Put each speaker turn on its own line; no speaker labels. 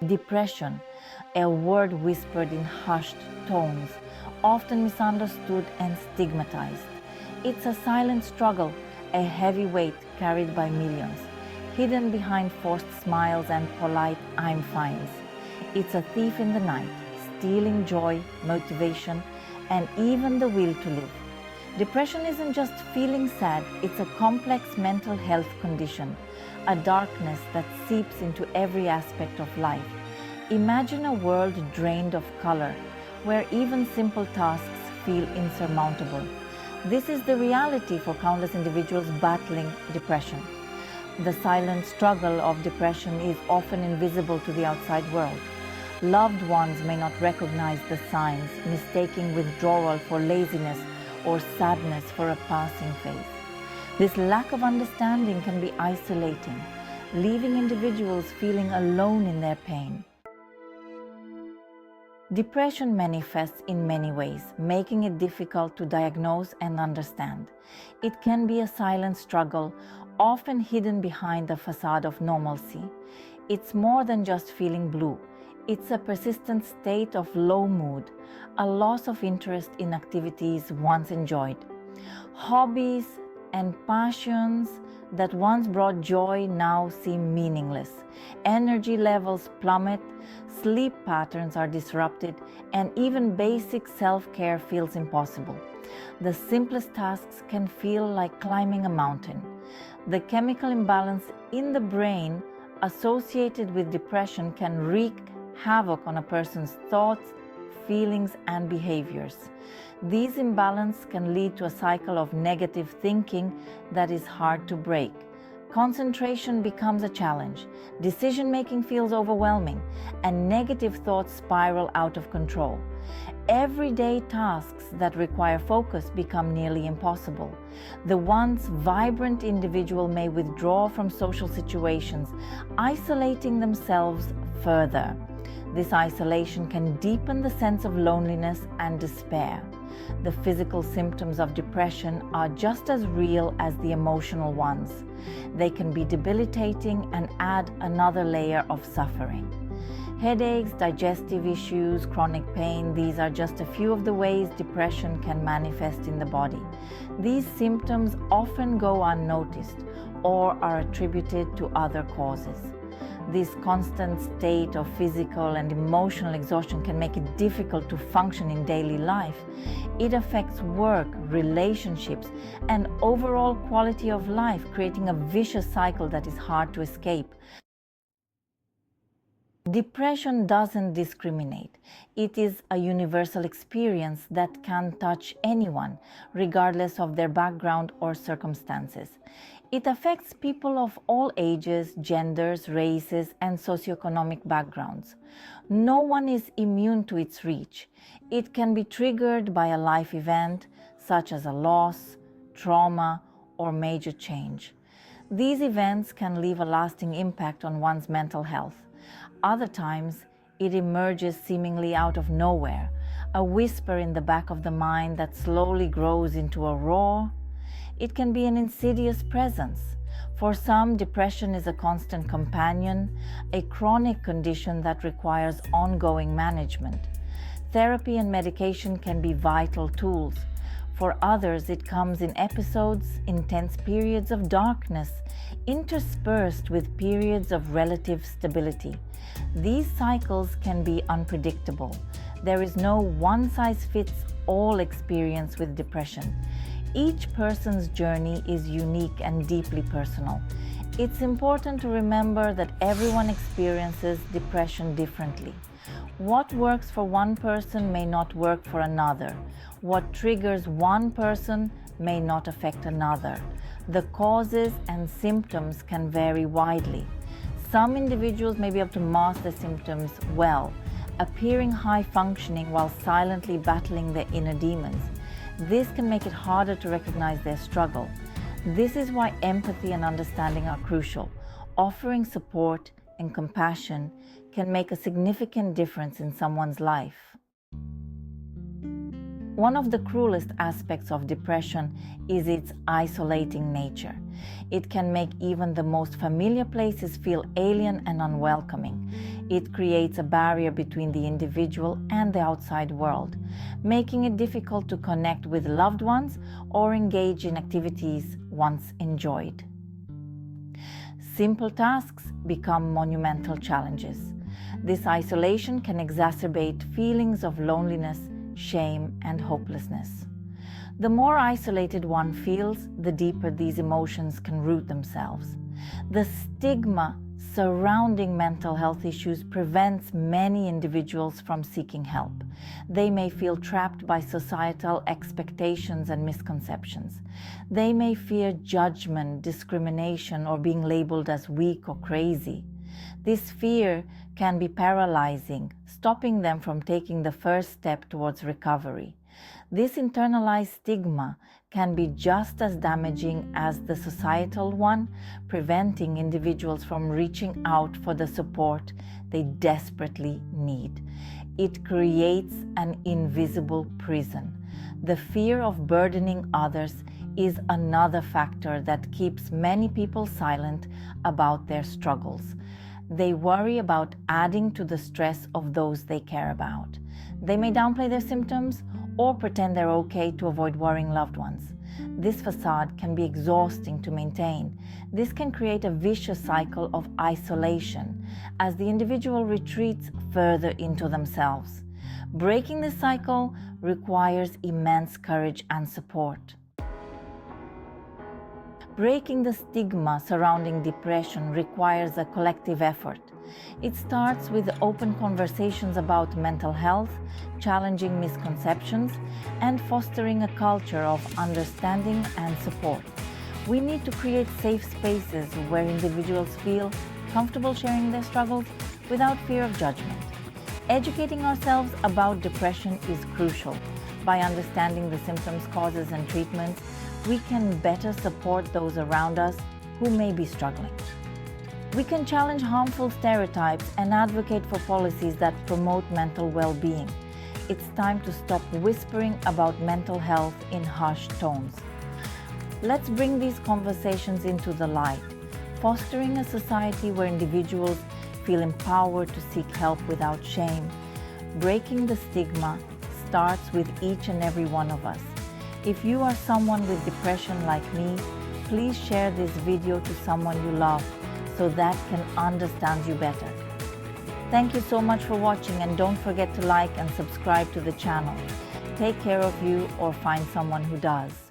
Depression, a word whispered in hushed tones, often misunderstood and stigmatized. It's a silent struggle, a heavy weight carried by millions, hidden behind forced smiles and polite "I'm fines." It's a thief in the night, stealing joy, motivation, and even the will to live. Depression isn't just feeling sad, it's a complex mental health condition, a darkness that seeps into every aspect of life. Imagine a world drained of color, where even simple tasks feel insurmountable. This is the reality for countless individuals battling depression. The silent struggle of depression is often invisible to the outside world. Loved ones may not recognize the signs, mistaking withdrawal for laziness or sadness for a passing phase. This lack of understanding can be isolating, leaving individuals feeling alone in their pain. Depression manifests in many ways, making it difficult to diagnose and understand. It can be a silent struggle, often hidden behind the facade of normalcy. It's more than just feeling blue. It's a persistent state of low mood, a loss of interest in activities once enjoyed. Hobbies and passions that once brought joy now seem meaningless. Energy levels plummet, sleep patterns are disrupted, and even basic self-care feels impossible. The simplest tasks can feel like climbing a mountain. The chemical imbalance in the brain associated with depression can wreak havoc on a person's thoughts, feelings, and behaviors. These imbalances can lead to a cycle of negative thinking that is hard to break. Concentration becomes a challenge, decision-making feels overwhelming, and negative thoughts spiral out of control. Everyday tasks that require focus become nearly impossible. The once vibrant individual may withdraw from social situations, isolating themselves further. This isolation can deepen the sense of loneliness and despair. The physical symptoms of depression are just as real as the emotional ones. They can be debilitating and add another layer of suffering. Headaches, digestive issues, chronic pain, these are just a few of the ways depression can manifest in the body. These symptoms often go unnoticed or are attributed to other causes. This constant state of physical and emotional exhaustion can make it difficult to function in daily life. It affects work, relationships, and overall quality of life, creating a vicious cycle that is hard to escape. Depression doesn't discriminate. It is a universal experience that can touch anyone, regardless of their background or circumstances. It affects people of all ages, genders, races, and socioeconomic backgrounds. No one is immune to its reach. It can be triggered by a life event, such as a loss, trauma, or major change. These events can leave a lasting impact on one's mental health. Other times, it emerges seemingly out of nowhere, a whisper in the back of the mind that slowly grows into a roar. It can be an insidious presence. For some, depression is a constant companion, a chronic condition that requires ongoing management. Therapy and medication can be vital tools. For others, it comes in episodes, intense periods of darkness, interspersed with periods of relative stability. These cycles can be unpredictable. There is no one-size-fits-all experience with depression. Each person's journey is unique and deeply personal. It's important to remember that everyone experiences depression differently. What works for one person may not work for another. What triggers one person may not affect another. The causes and symptoms can vary widely. Some individuals may be able to mask the symptoms well, appearing high-functioning while silently battling their inner demons. This can make it harder to recognize their struggle. This is why empathy and understanding are crucial. Offering support and compassion can make a significant difference in someone's life. One of the cruelest aspects of depression is its isolating nature. It can make even the most familiar places feel alien and unwelcoming. It creates a barrier between the individual and the outside world, making it difficult to connect with loved ones or engage in activities once enjoyed. Simple tasks become monumental challenges. This isolation can exacerbate feelings of loneliness, shame, and hopelessness. The more isolated one feels, the deeper these emotions can root themselves. The stigma surrounding mental health issues prevents many individuals from seeking help. They may feel trapped by societal expectations and misconceptions. They may fear judgment, discrimination, or being labeled as weak or crazy. This fear can be paralyzing, stopping them from taking the first step towards recovery. This internalized stigma can be just as damaging as the societal one, preventing individuals from reaching out for the support they desperately need. It creates an invisible prison. The fear of burdening others is another factor that keeps many people silent about their struggles. They worry about adding to the stress of those they care about. They may downplay their symptoms or pretend they're okay to avoid worrying loved ones. This facade can be exhausting to maintain. This can create a vicious cycle of isolation as the individual retreats further into themselves. Breaking this cycle requires immense courage and support. Breaking the stigma surrounding depression requires a collective effort. It starts with open conversations about mental health, challenging misconceptions, and fostering a culture of understanding and support. We need to create safe spaces where individuals feel comfortable sharing their struggles without fear of judgment. Educating ourselves about depression is crucial. By understanding the symptoms, causes, and treatments, we can better support those around us who may be struggling. We can challenge harmful stereotypes and advocate for policies that promote mental well-being. It's time to stop whispering about mental health in hushed tones. Let's bring these conversations into the light, fostering a society where individuals feel empowered to seek help without shame. Breaking the stigma starts with each and every one of us. If you are someone with depression like me, please share this video to someone you love so that can understand you better. Thank you so much for watching, and don't forget to like and subscribe to the channel. Take care of you or find someone who does.